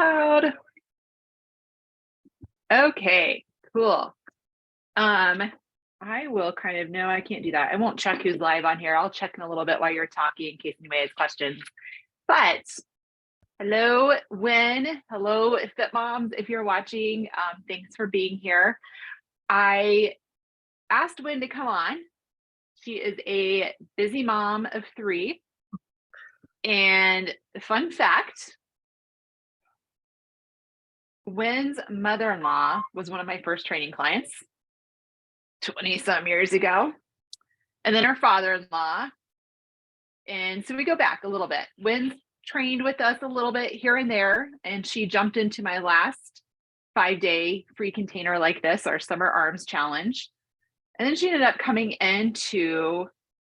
Loud. Okay, cool. I will kind of, no, I can't do that. I won't check who's live on here. I'll check in a little bit while you're talking in case anybody has questions. But hello, Wynn. Hello, Fit Moms. If you're watching, thanks for being here. I asked Wynn to come on. She is a busy mom of 3. And fun fact, Wynn's mother-in-law was one of my first training clients 20 some years ago. And then her father-in-law. And so we go back a little bit. Wynn's trained with us a little bit here and there. And she jumped into my last 5-day free container like this, our Summer Arms Challenge. And then she ended up coming into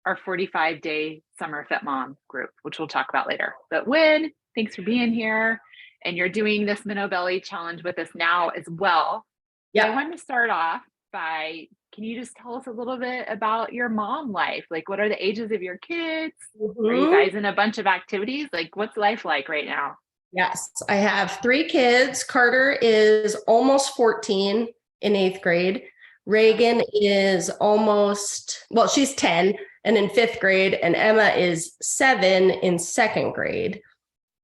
our 45-day Summer Fit Mom group, which we'll talk about later. But Wynn, thanks for being here. And you're doing this Minnow Belly Challenge with us now as well. Yeah. I wanted to start off by, can you just tell us a little bit about your mom life? Like, what are the ages of your kids? Are you guys in a bunch of activities? Like, what's life like right now? Yes, I have 3 kids. Carter is almost 14 in 8th grade. Reagan is she's 10 and in 5th grade, and Emma is 7 in 2nd grade.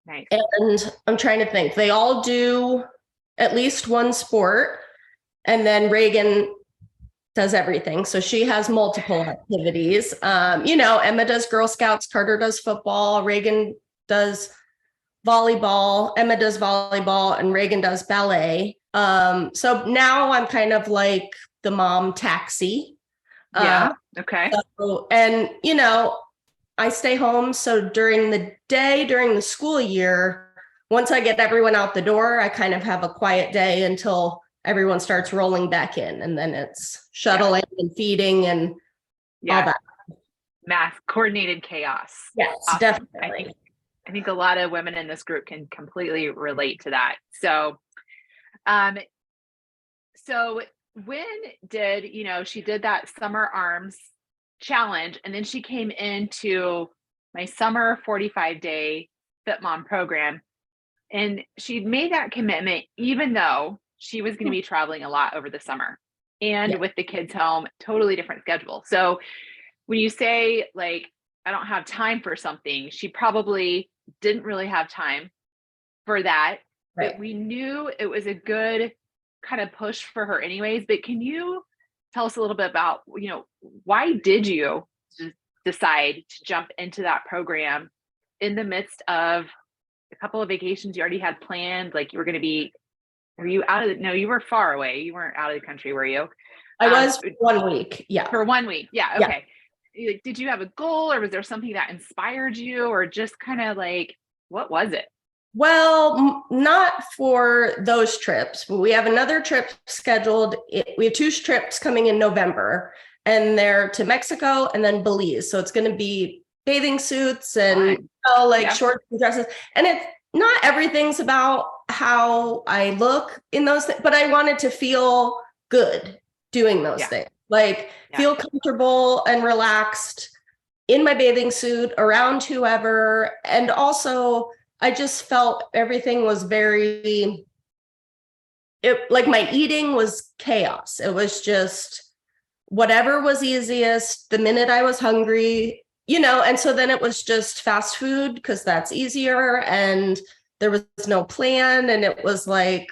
Nice. And I'm trying to think, they all do at least one sport, and then Reagan does everything. So she has multiple activities. Emma does Girl Scouts, Carter does football, Reagan does volleyball, Emma does volleyball, and Reagan does ballet. So now I'm kind of like the mom taxi. Yeah. Okay. And I stay home. So during the day, during the school year, once I get everyone out the door, I kind of have a quiet day until everyone starts rolling back in. And then it's shuttling and feeding and all that. Mass coordinated chaos. Yes, awesome. Definitely. I think a lot of women in this group can completely relate to that. So, Wynn did, she did that Summer Arms Challenge, and then she came into my summer 45-day Fit Mom program, and she made that commitment even though she was going to be traveling a lot over the summer and with the kids home, totally different schedule. So when you say like, I don't have time for something, she probably didn't really have time for that. Right. But we knew it was a good kind of push for her anyways. But can you tell us a little bit about, why did you decide to jump into that program in the midst of a couple of vacations you already had planned? Like you were going to be, no, you were far away. You weren't out of the country, were you? I was for 1 week. Yeah. For 1 week. Yeah. Okay. Yeah. Did you have a goal, or was there something that inspired you, or just kind of like, what was it? Well, not for those trips, but we have another trip scheduled. We have 2 trips coming in November, and they're to Mexico and then Belize. So it's going to be bathing suits and shorts and dresses. And it's not everything's about how I look in those things, but I wanted to feel good doing those things. Like feel comfortable and relaxed in my bathing suit around whoever. And also I just felt everything was like my eating was chaos. It was just whatever was easiest the minute I was hungry, and so then it was just fast food because that's easier, and there was no plan. And it was like,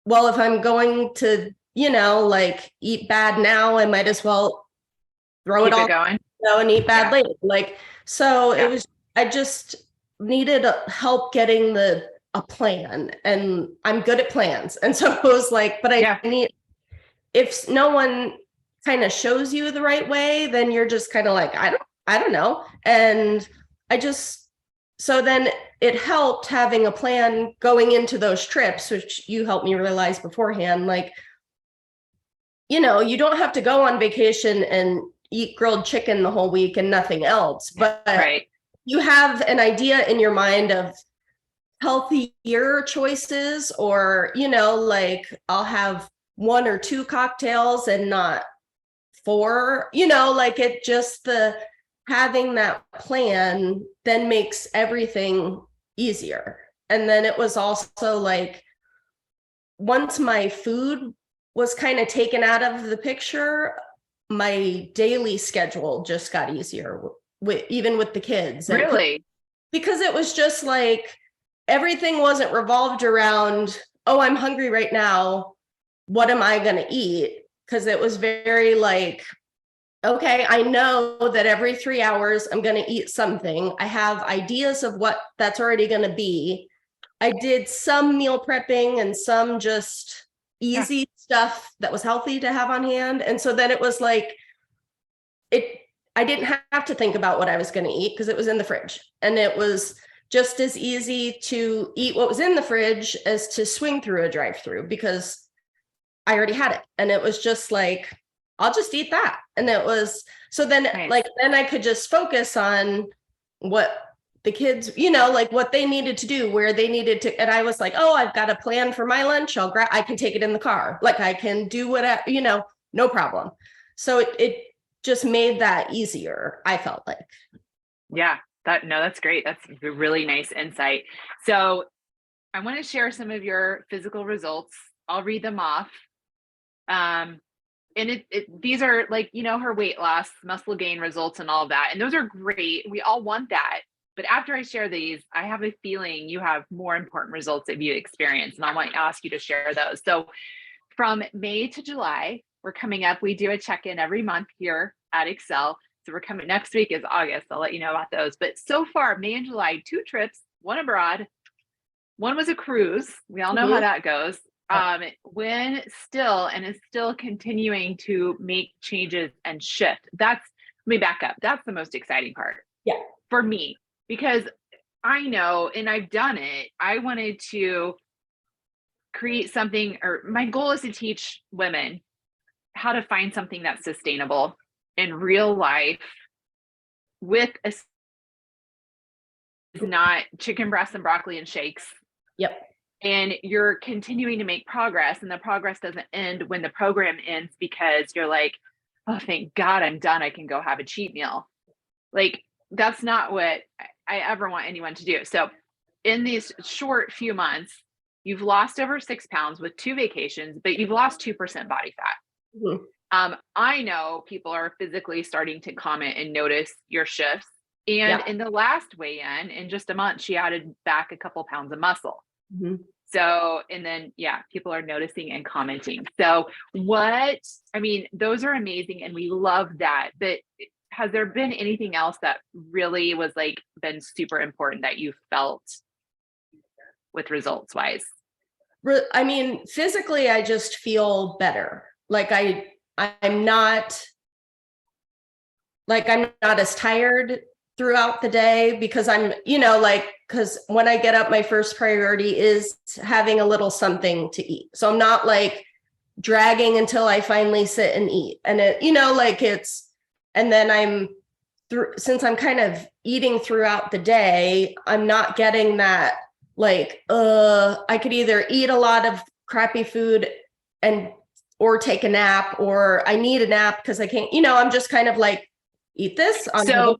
well, if I'm going to, like eat bad now, I might as well throw it all going, and eat bad later. It was, I just needed help getting a plan, and I'm good at plans. And so it was like, but I need, if no one kind of shows you the right way, then you're just kind of like, I don't know. And so then it helped having a plan going into those trips, which you helped me realize beforehand. Like, you don't have to go on vacation and eat grilled chicken the whole week and nothing else, but you have an idea in your mind of healthier choices, or, like I'll have 1 or 2 cocktails and not 4, like it just having that plan then makes everything easier. And then it was also like, once my food was kind of taken out of the picture, my daily schedule just got easier even with the kids. And Really? because it was just like, everything wasn't revolved around, oh, I'm hungry right now, what am I going to eat? Because it was very like, okay, I know that every 3 hours I'm going to eat something. I have ideas of what that's already going to be. I did some meal prepping and some just Yeah. easy stuff that was healthy to have on hand. And so then it was like, I didn't have to think about what I was going to eat because it was in the fridge. And it was just as easy to eat what was in the fridge as to swing through a drive-through because I already had it. And it was just like, I'll just eat that. And it was, so then Nice. like, then I could just focus on what the kids, you know, like what they needed to do, where they needed to. And I was like, oh, I've got a plan for my lunch. I can take it in the car. Like I can do whatever, you know, no problem. So it just made that easier, I felt like. Yeah, that's great. That's a really nice insight. So I want to share some of your physical results. I'll read them off. And these are like, you know, her weight loss, muscle gain results and all of that. And those are great. We all want that. But after I share these, I have a feeling you have more important results that you experience. And I want to ask you to share those. So from May to July, we're coming up. We do a check-in every month here at Excel. So we're coming, next week is August. I'll let you know about those. But so far, May and July, 2 trips, one abroad, one was a cruise. We all know how that goes. Wynn still is still continuing to make changes and shift. Let me back up. That's the most exciting part. Yeah. For me, because I know, and I've done it, I wanted to create something, or my goal is to teach women how to find something that's sustainable in real life with not chicken breasts and broccoli and shakes. Yep. And you're continuing to make progress, and the progress doesn't end when the program ends because you're like, oh, thank God I'm done. I can go have a cheat meal. Like, that's not what I ever want anyone to do. So in these short few months, you've lost over 6 pounds with 2 vacations, but you've lost 2% body fat. Mm-hmm. I know people are physically starting to comment and notice your shifts. And in the last weigh-in, in just a month, she added back a couple pounds of muscle. Mm-hmm. So, and then, yeah, people are noticing and commenting. So those are amazing. And we love that. But has there been anything else that really was like been super important that you felt with results wise? I mean, physically, I just feel better. Like I'm not as tired throughout the day because I'm, because when I get up, my first priority is having a little something to eat. So I'm not like dragging until I finally sit and eat. And and then since I'm kind of eating throughout the day, I'm not getting that I could either eat a lot of crappy food or take a nap, or I need a nap because I can't, I'm just kind of like, eat this on so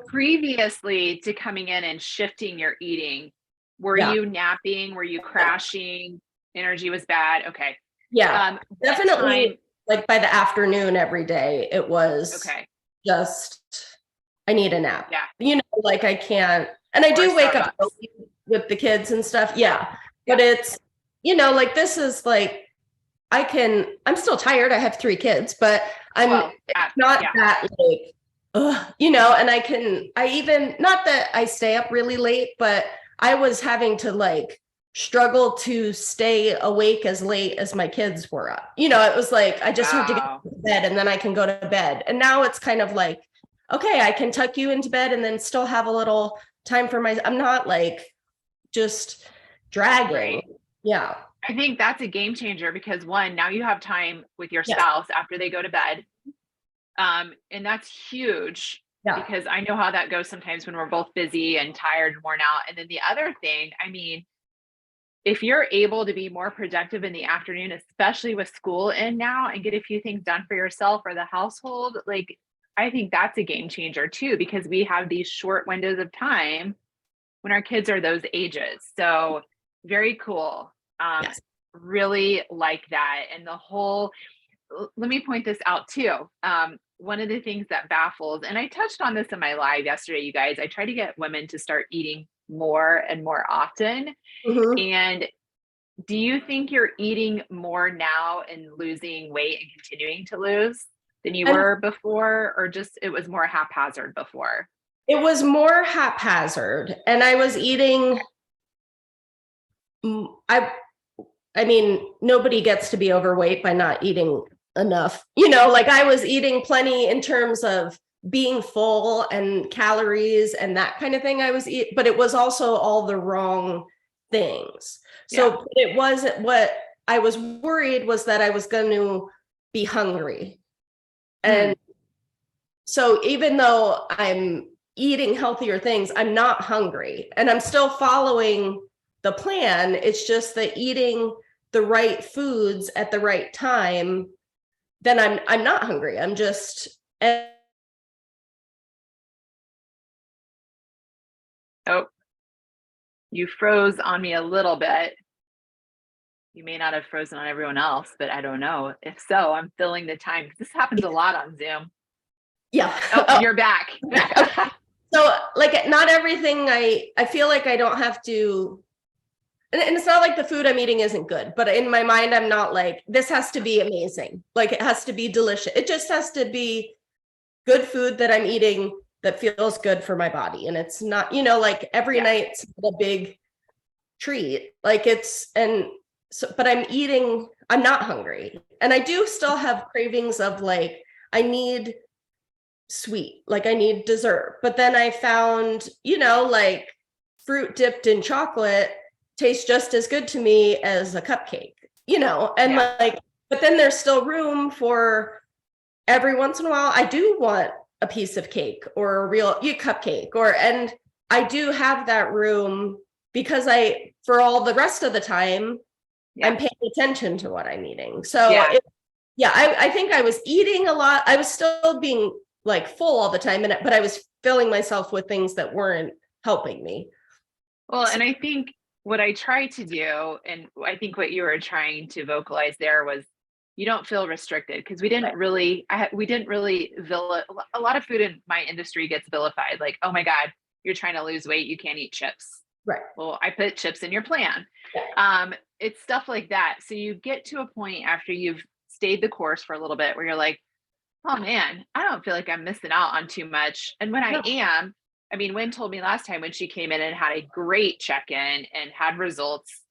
previously to coming in and shifting your eating, were you napping? Were you crashing? Energy was bad? Okay. Yeah, definitely. Like by the afternoon every day, it was just, I need a nap. Yeah. I can't, and I do wake up with the kids and stuff. Yeah. But it's, this is like, I'm still tired. I have 3 kids, but not that and not that I stay up really late, but I was having to struggle to stay awake as late as my kids were up. It was like, I just have to get to bed and then I can go to bed. And now it's kind of like, okay, I can tuck you into bed and then still have a little time for I'm not just dragging. Right. Yeah. I think that's a game changer because one, now you have time with your spouse after they go to bed. And that's huge because I know how that goes sometimes when we're both busy and tired and worn out. And then the other thing, if you're able to be more productive in the afternoon, especially with school in now, and get a few things done for yourself or the household, I think that's a game changer too, because we have these short windows of time when our kids are those ages. So very cool. Yes. Really like that. And the whole, let me point this out too. One of the things that baffles, and I touched on this in my live yesterday, you guys, I try to get women to start eating more and more often. Mhm. And do you think you're eating more now and losing weight and continuing to lose than you And were before, or just it was more haphazard before? it was more haphazard, and I was eating. I mean, nobody gets to be overweight by not eating enough. Like I was eating plenty in terms of being full and calories and that kind of thing. But it was also all the wrong things. So it wasn't what I was worried was that I was going to be hungry. And so even though I'm eating healthier things, I'm not hungry and I'm still following the plan. It's just that eating the right foods at the right time, then I'm not hungry. I'm just. Oh, you froze on me a little bit. You may not have frozen on everyone else, but I don't know. If so, I'm filling the time. This happens a lot on Zoom. Yeah. Oh, you're back. So like not everything I feel like I don't have to, and it's not like the food I'm eating isn't good, but in my mind, I'm not like, this has to be amazing. Like it has to be delicious. It just has to be good food that I'm eating that feels good for my body. And it's not, like every night's a big treat. Like but I'm not hungry. And I do still have cravings of like, I need sweet, like I need dessert. But then I found, like fruit dipped in chocolate tastes just as good to me as a cupcake, and like, but then there's still room for every once in a while. I do want a piece of cake or a real cupcake and I do have that room because for all the rest of the time, I'm paying attention to what I'm eating. So I think I was eating a lot. I was still being like full all the time, but I was filling myself with things that weren't helping me. Well, and I think what I try to do, and I think what you were trying to vocalize there was you don't feel restricted because we didn't really, a lot of food in my industry gets vilified. Like, oh my God, you're trying to lose weight. You can't eat chips. Right. Well, I put chips in your plan. It's stuff like that. So you get to a point after you've stayed the course for a little bit where you're like, oh man, I don't feel like I'm missing out on too much. And when I am, I mean, Wynn told me last time when she came in and had a great check-in and had results.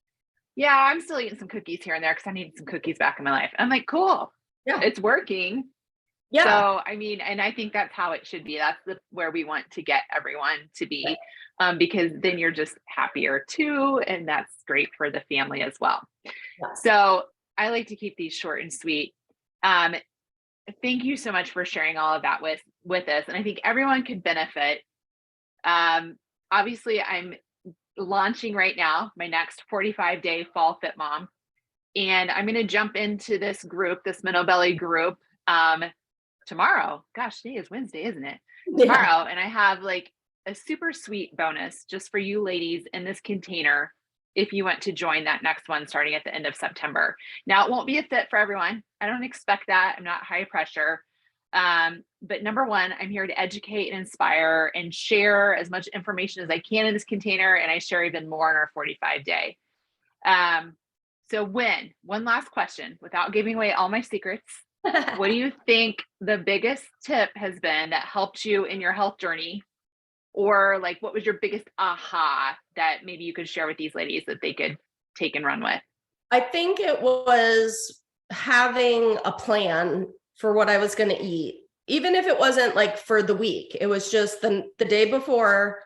Yeah, I'm still eating some cookies here and there because I need some cookies back in my life. I'm like, cool. Yeah, it's working. Yeah. So, I mean, and I think that's how it should be. That's where we want to get everyone to be, because then you're just happier too. And that's great for the family as well. Yeah. So I like to keep these short and sweet. Thank you so much for sharing all of that with us. And I think everyone could benefit. Obviously I'm launching right now, my next 45-day fall Fit Mom. And I'm going to jump into this group, this Minnow Belly group, tomorrow. Gosh, today is Wednesday, isn't it? Tomorrow. And I have like a super sweet bonus just for you ladies in this container if you want to join that next one starting at the end of September. Now, it won't be a fit for everyone. I don't expect that. I'm not high pressure. But number one, I'm here to educate and inspire and share as much information as I can in this container. And I share even more in our 45-day. So Wynn, one last question without giving away all my secrets. What do you think the biggest tip has been that helped you in your health journey? Or like, what was your biggest aha that maybe you could share with these ladies that they could take and run with? I think it was having a plan for what I was going to eat, even if it wasn't like for the week. It was just the day before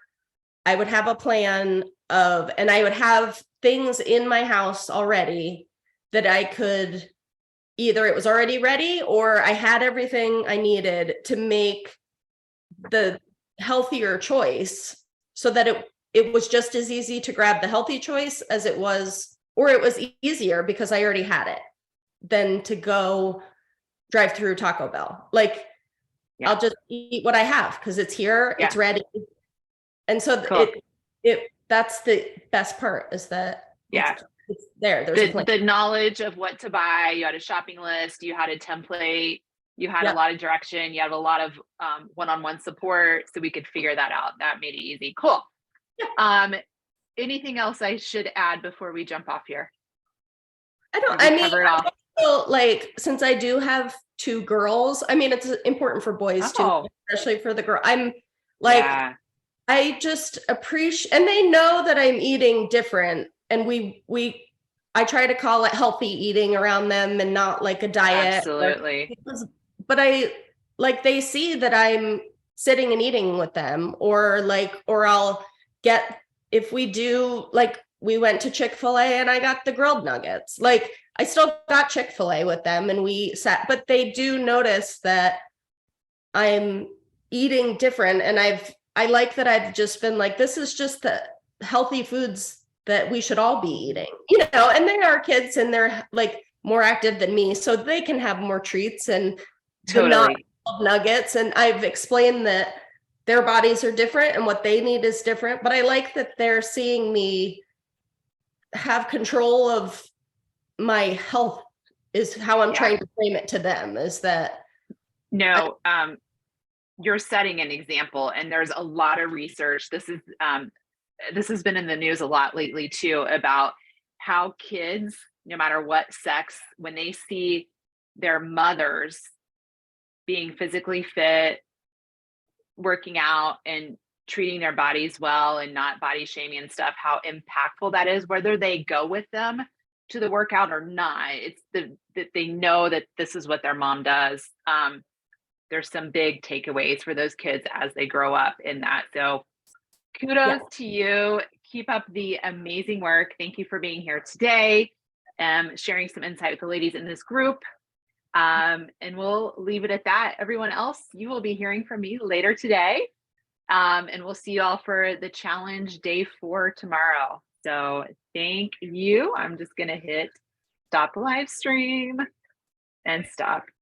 I would have a plan and I would have things in my house already that I could either it was already ready or I had everything I needed to make the healthier choice so that it was just as easy to grab the healthy choice as it was, or it was easier because I already had it than to go drive through Taco Bell. Like I'll just eat what I have because it's here, it's ready. And so cool. that's the best part is that Yeah. it's there. There's a plan. The knowledge of what to buy, you had a shopping list, you had a template, you had a Yep. lot of direction, you had a lot of one-on-one support, so we could figure that out. That made it easy. Cool. Anything else I should add before we jump off here? I mean, also, like, since I do have 2 girls, I mean, it's important for boys too, especially for the girl. I'm like, yeah. I just appreciate, and they know that I'm eating different, and I try to call it healthy eating around them and not like a diet. Absolutely. But I like, they see that I'm sitting and eating with them, or I'll get, if we do, like, we went to Chick-fil-A and I got the grilled nuggets. Like, I still got Chick-fil-A with them and we sat, but they do notice that I'm eating different. And I like that I've just been like, this is just the healthy foods that we should all be eating, and they are kids and they're like more active than me, so they can have more treats and totally nuggets. And I've explained that their bodies are different and what they need is different, but I like that they're seeing me have control of my health, is how I'm trying to frame it to them, is that no, you're setting an example, and there's a lot of research. This has been in the news a lot lately too, about how kids, no matter what sex, when they see their mothers being physically fit, working out and treating their bodies well and not body shaming and stuff, how impactful that is, whether they go with them to the workout or not. It's that they know that this is what their mom does. There's some big takeaways for those kids as they grow up in that. So kudos to you. Keep up the amazing work. Thank you for being here today, sharing some insight with the ladies in this group. And we'll leave it at that. Everyone else, you will be hearing from me later today. And we'll see you all for the challenge day 4 tomorrow. So thank you. I'm just going to hit stop the live stream and stop.